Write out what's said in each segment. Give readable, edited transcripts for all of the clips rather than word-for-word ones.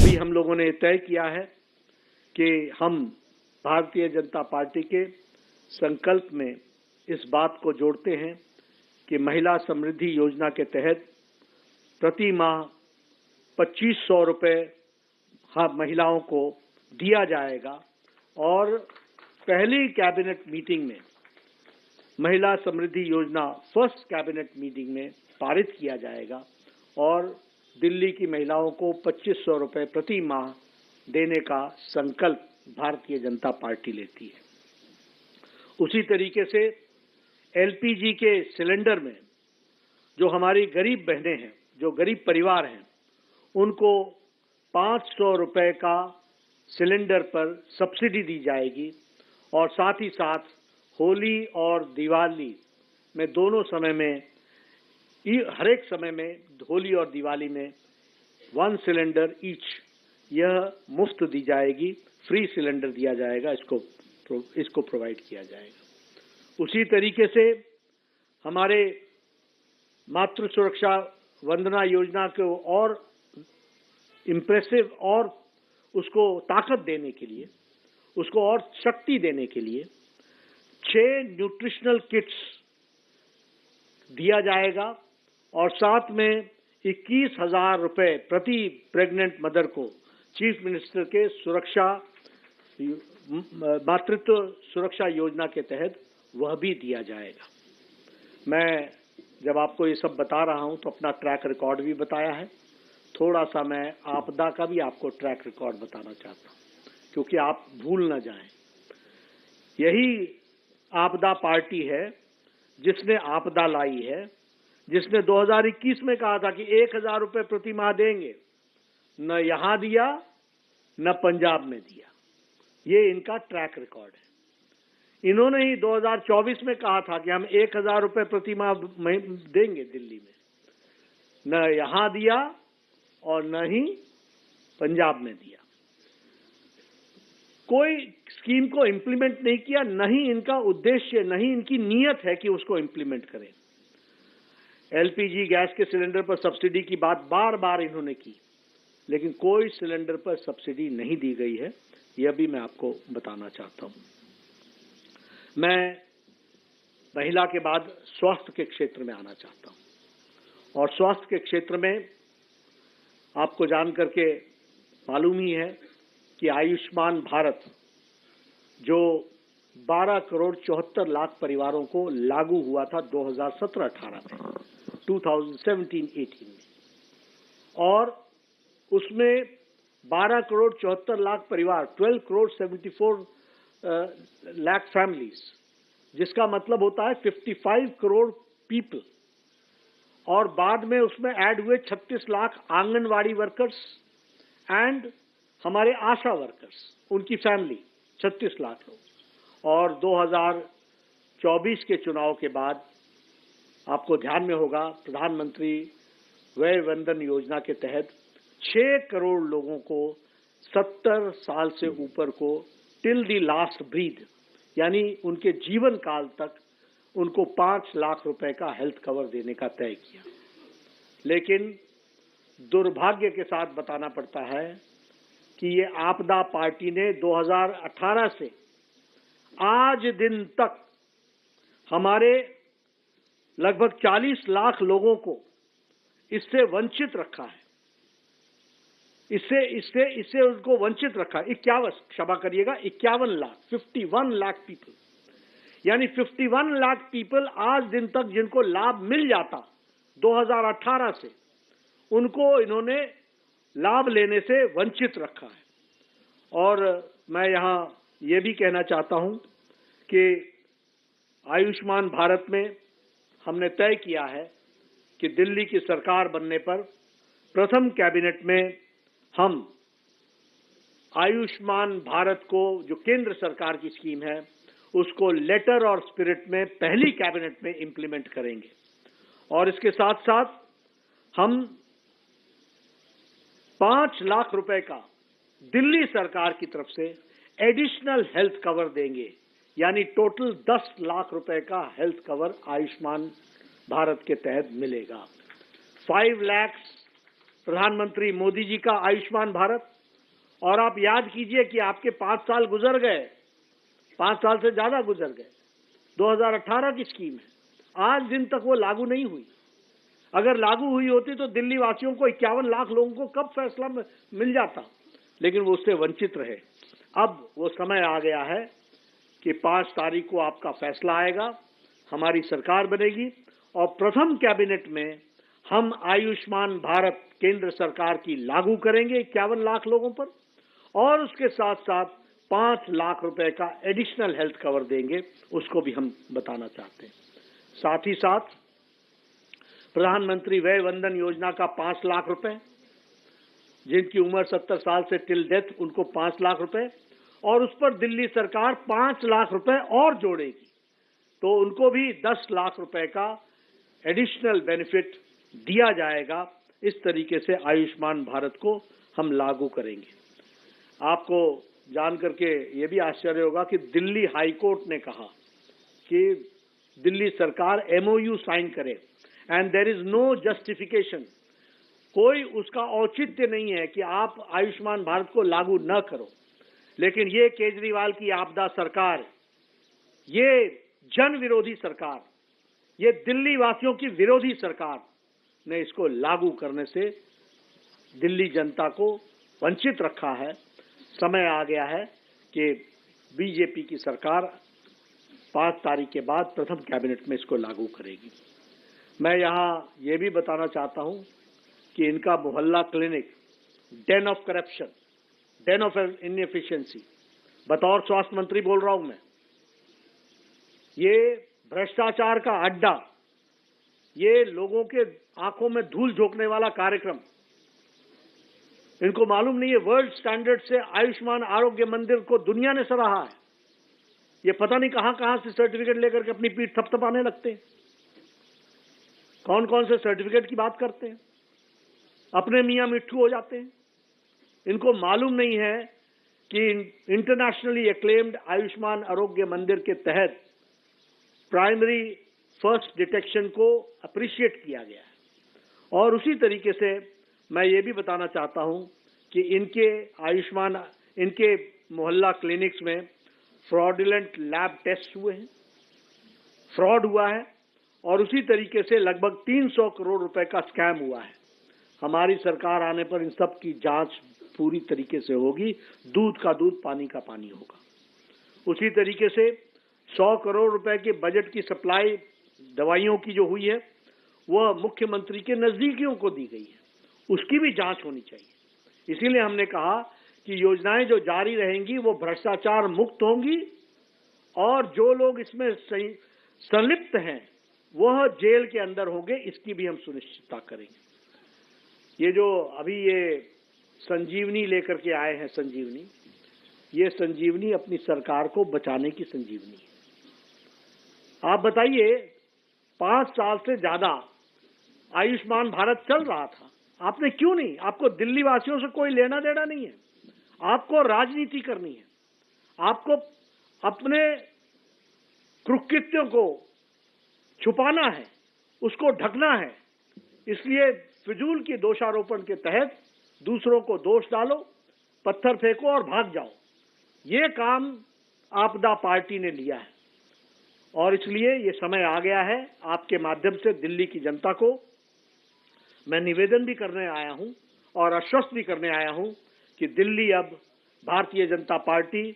अभी हम लोगों ने तय किया है कि हम भारतीय जनता पार्टी के संकल्प में इस बात को जोड़ते हैं कि महिला समृद्धि योजना के तहत प्रति माह 2500 रुपये महिलाओं को दिया जाएगा और पहली कैबिनेट मीटिंग में महिला समृद्धि योजना फर्स्ट कैबिनेट मीटिंग में पारित किया जाएगा और दिल्ली की महिलाओं को 2500 रुपये प्रति माह देने का संकल्प भारतीय जनता पार्टी लेती है। उसी तरीके से एलपीजी के सिलेंडर में जो हमारी गरीब बहनें हैं, जो गरीब परिवार हैं, उनको 500 रुपये का सिलेंडर पर सब्सिडी दी जाएगी और साथ ही साथ होली और दिवाली में दोनों समय में, हर एक समय में, होली और दिवाली में 1 सिलेंडर ईच यह मुफ्त दी जाएगी, फ्री सिलेंडर दिया जाएगा, इसको प्रोवाइड किया जाएगा। उसी तरीके से हमारे मातृ सुरक्षा वंदना योजना को और इम्प्रेसिव और उसको ताकत देने के लिए, उसको और शक्ति देने के लिए 6 न्यूट्रिशनल किट्स दिया जाएगा और साथ में 21,000 रुपये प्रति प्रेग्नेंट मदर को चीफ मिनिस्टर के मातृत्व सुरक्षा योजना के तहत वह भी दिया जाएगा। मैं जब आपको ये सब बता रहा हूं तो अपना ट्रैक रिकॉर्ड भी बताया है, थोड़ा सा मैं आपदा का भी आपको ट्रैक रिकॉर्ड बताना चाहता हूं क्योंकि आप भूल ना जाएं। यही आपदा पार्टी है जिसने आपदा लाई है, जिसने 2021 में कहा था कि 1000 रुपये प्रति माह देंगे, न यहां दिया न पंजाब में दिया। ये इनका ट्रैक रिकॉर्ड है। इन्होंने ही 2024 में कहा था कि हम 1000 रुपये प्रति माह देंगे दिल्ली में, न यहां दिया और न ही पंजाब में दिया। कोई स्कीम को इंप्लीमेंट नहीं किया, न ही इनका उद्देश्य, न ही इनकी नीयत है कि उसको इंप्लीमेंट करें। एलपीजी गैस के सिलेंडर पर सब्सिडी की बात बार बार इन्होंने की, लेकिन कोई सिलेंडर पर सब्सिडी नहीं दी गई है, यह भी मैं आपको बताना चाहता हूं। मैं महिला के बाद स्वास्थ्य के क्षेत्र में आना चाहता हूं और स्वास्थ्य के क्षेत्र में आपको जान करके मालूम ही है कि आयुष्मान भारत जो 12 करोड़ 74 लाख परिवारों को लागू हुआ था 2017-18 में, 2017-18 में, और उसमें 12 करोड़ 74 लाख परिवार, 12 करोड़ 74 लाख फैमिलीज, जिसका मतलब होता है 55 करोड़ पीपल, और बाद में उसमें ऐड हुए 36 लाख आंगनवाड़ी वर्कर्स एंड हमारे आशा वर्कर्स, उनकी फैमिली 36 लाख लोग। और 2024 के चुनाव के बाद आपको ध्यान में होगा प्रधानमंत्री वय वंदन योजना के तहत 6 करोड़ लोगों को 70 साल से ऊपर को टिल दी लास्ट ब्रीथ, यानी उनके जीवन काल तक उनको 5 लाख रुपए का हेल्थ कवर देने का तय किया। लेकिन दुर्भाग्य के साथ बताना पड़ता है कि ये आपदा पार्टी ने 2018 से आज दिन तक हमारे लगभग 40 लाख लोगों को इससे वंचित रखा है। इससे उनको वंचित रखा। 51 लाख, 51 लाख पीपल, यानी 51 लाख पीपल आज दिन तक जिनको लाभ मिल जाता 2018 से, उनको इन्होंने लाभ लेने से वंचित रखा है। और मैं यहां ये भी कहना चाहता हूं कि आयुष्मान भारत में हमने तय किया है कि दिल्ली की सरकार बनने पर प्रथम कैबिनेट में हम आयुष्मान भारत को, जो केंद्र सरकार की स्कीम है, उसको लेटर और स्पिरिट में पहली कैबिनेट में इंप्लीमेंट करेंगे। और इसके साथ साथ हम 5 लाख रुपए का दिल्ली सरकार की तरफ से एडिशनल हेल्थ कवर देंगे, यानी टोटल 10 लाख रुपए का हेल्थ कवर आयुष्मान भारत के तहत मिलेगा। 5 लाख प्रधानमंत्री मोदी जी का आयुष्मान भारत और आप याद कीजिए कि आपके 5 साल गुजर गए, 5 साल से ज्यादा गुजर गए। 2018 की स्कीम है, आज दिन तक वो लागू नहीं हुई। अगर लागू हुई होती तो दिल्ली वासियों को 51 लाख लोगों को कब फैसला मिल जाता, लेकिन वो उससे वंचित रहे। अब वो समय आ गया है कि 5 तारीख को आपका फैसला आएगा, हमारी सरकार बनेगी और प्रथम कैबिनेट में हम आयुष्मान भारत केंद्र सरकार की लागू करेंगे 51 लाख लोगों पर, और उसके साथ साथ 5 लाख रुपए का एडिशनल हेल्थ कवर देंगे, उसको भी हम बताना चाहते हैं। साथ ही साथ प्रधानमंत्री वय वंदन योजना का 5 लाख रुपए, जिनकी उम्र 70 साल से टिल डेथ उनको 5 लाख रुपए, और उस पर दिल्ली सरकार 5 लाख रुपए और जोड़ेगी, तो उनको भी 10 लाख रुपए का एडिशनल बेनिफिट दिया जाएगा। इस तरीके से आयुष्मान भारत को हम लागू करेंगे। आपको जान करके ये भी आश्चर्य होगा कि दिल्ली हाई कोर्ट ने कहा कि दिल्ली सरकार MOU साइन करे and there is no justification, कोई उसका औचित्य नहीं है कि आप आयुष्मान भारत को लागू न करो। लेकिन ये केजरीवाल की आपदा सरकार, ये जन विरोधी सरकार, ये दिल्ली वासियों की विरोधी सरकार ने इसको लागू करने से दिल्ली जनता को वंचित रखा है। समय आ गया है कि बीजेपी की सरकार 5 तारीख के बाद प्रथम कैबिनेट में इसको लागू करेगी। मैं यहाँ ये भी बताना चाहता हूँ कि इनका मोहल्ला clinic, Dane of corruption, Dane of inefficiency, बतौर स्वास्थ्य मंत्री बोल रहा हूं मैं, ये भ्रष्टाचार का अड्डा, ये लोगों के आंखों में धूल झोंकने वाला कार्यक्रम, इनको मालूम नहीं है वर्ल्ड स्टैंडर्ड से आयुष्मान आरोग्य मंदिर को दुनिया ने सराहा है। ये पता नहीं कहां कहां से सर्टिफिकेट लेकर के अपनी पीठ थपथपाने लगते हैं। कौन कौन से सर्टिफिकेट की बात करते हैं, अपने मियां मिट्ठू हो जाते हैं। इनको मालूम नहीं है कि इंटरनेशनली एक्लेम्ड आयुष्मान आरोग्य मंदिर के तहत प्राइमरी फर्स्ट डिटेक्शन को अप्रिशिएट किया गया है। और उसी तरीके से मैं ये भी बताना चाहता हूं कि इनके मोहल्ला क्लिनिक्स में फ्रॉडुलेंट लैब टेस्ट हुए हैं, फ्रॉड हुआ है, और उसी तरीके से लगभग 300 करोड़ रुपए का स्कैम हुआ है। हमारी सरकार आने पर इन सब की जांच पूरी तरीके से होगी, दूध का दूध पानी का पानी होगा। उसी तरीके से 100 करोड़ रुपए के बजट की सप्लाई दवाइयों की जो हुई है वह मुख्यमंत्री के नजदीकियों को दी गई है, उसकी भी जांच होनी चाहिए। इसीलिए हमने कहा कि योजनाएं जो जारी रहेंगी वो भ्रष्टाचार मुक्त होंगी, और जो लोग इसमें संलिप्त हैं वह जेल के अंदर होंगे, इसकी भी हम सुनिश्चितता करेंगे। ये जो अभी ये संजीवनी लेकर के आए हैं, संजीवनी, ये संजीवनी अपनी सरकार को बचाने की संजीवनी है। आप बताइए, 5 साल से ज्यादा आयुष्मान भारत चल रहा था, आपने क्यों नहीं? आपको दिल्ली वासियों से कोई लेना देना नहीं है, आपको राजनीति करनी है, आपको अपने कुकृत्यों को छुपाना है, उसको ढकना है। इसलिए फिजूल की दोषारोपण के तहत दूसरों को दोष डालो, पत्थर फेंको और भाग जाओ। ये काम आपदा पार्टी ने लिया है, और इसलिए ये समय आ गया है। आपके माध्यम से दिल्ली की जनता को मैं निवेदन भी करने आया हूं और आश्वस्त भी करने आया हूं कि दिल्ली अब भारतीय जनता पार्टी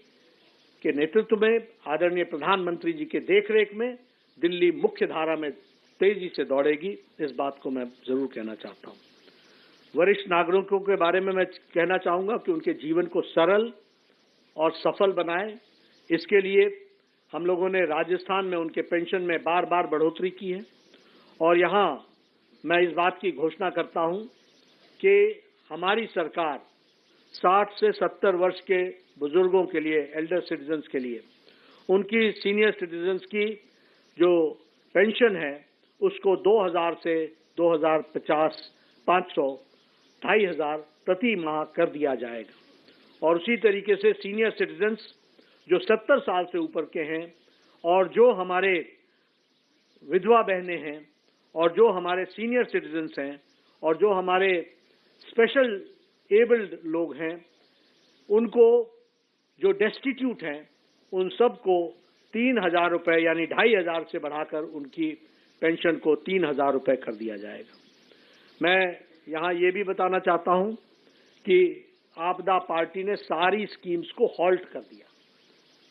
के नेतृत्व में, आदरणीय प्रधानमंत्री जी के देखरेख में दिल्ली मुख्य धारा में तेजी से दौड़ेगी। इस बात को मैं जरूर कहना चाहता हूं। वरिष्ठ नागरिकों के बारे में मैं कहना चाहूंगा कि उनके जीवन को सरल और सफल बनाएं। इसके लिए हम लोगों ने राजस्थान में उनके पेंशन में बार बार बढ़ोतरी की है, और यहां मैं इस बात की घोषणा करता हूं कि हमारी सरकार 60 से 70 वर्ष के बुजुर्गों के लिए, एल्डर सिटीजन्स के लिए, उनकी सीनियर सिटीजन्स की जो पेंशन है उसको 2000 से 2050 500 2500 प्रति माह कर दिया जाएगा। और उसी तरीके से सीनियर सिटीजन्स जो 70 साल से ऊपर के हैं, और जो हमारे विधवा बहनें हैं, और जो हमारे सीनियर सिटीजन्स हैं, और जो हमारे स्पेशल एबल्ड लोग हैं, उनको जो डेस्टिट्यूट हैं उन सबको 3,000 रुपए यानी 2,500 से बढ़ाकर उनकी पेंशन को 3,000 रुपए कर दिया जाएगा। मैं यहाँ ये भी बताना चाहता हूँ कि आपदा पार्टी ने सारी स्कीम्स को हॉल्ट कर दिया,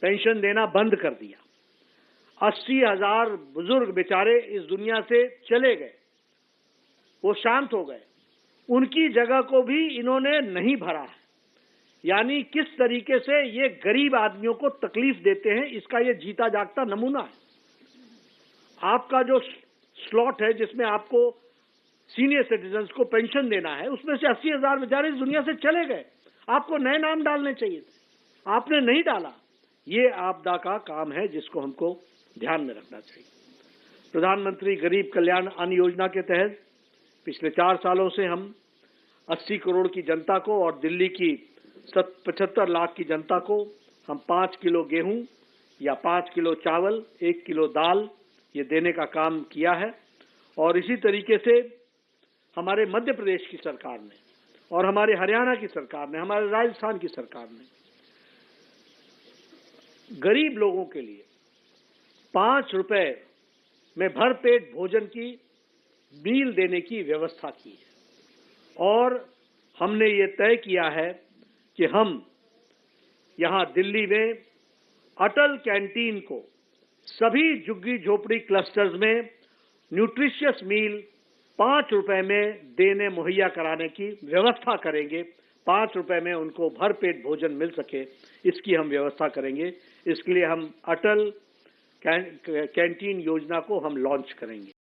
पेंशन देना बंद कर दिया। 80,000 बुजुर्ग बेचारे इस दुनिया से चले गए, वो शांत हो गए, उनकी जगह को भी इन्होंने नहीं भरा है। यानी किस तरीके से ये गरीब आदमियों को तकलीफ देते हैं, इसका ये जीता जागता नमूना है। आपका जो स्लॉट है जिसमें आपको सीनियर सिटीजन्स को पेंशन देना है, उसमें से 80,000 बेचारे इस दुनिया से चले गए। आपको नए नाम डालने चाहिए थे, आपने नहीं डाला। ये आपदा का काम है जिसको हमको ध्यान में रखना चाहिए। प्रधानमंत्री गरीब कल्याण अन्न योजना के तहत पिछले 4 सालों से हम 80 करोड़ की जनता को और दिल्ली की 75 लाख की जनता को हम 5 किलो गेहूं या 5 किलो चावल, 1 किलो दाल ये देने का काम किया है। और इसी तरीके से हमारे मध्य प्रदेश की सरकार ने और हमारे हरियाणा की सरकार ने, हमारे राजस्थान की सरकार ने गरीब लोगों के लिए 5 रुपए में भरपेट भोजन की मील देने की व्यवस्था की है। और हमने ये तय किया है कि हम यहाँ दिल्ली में अटल कैंटीन को सभी झुग्गी झोपड़ी क्लस्टर्स में न्यूट्रिशियस मील 5 रुपए में देने मुहैया कराने की व्यवस्था करेंगे। 5 रुपए में उनको भरपेट भोजन मिल सके, इसकी हम व्यवस्था करेंगे। इसके लिए हम अटल कैंटीन योजना को हम लॉन्च करेंगे।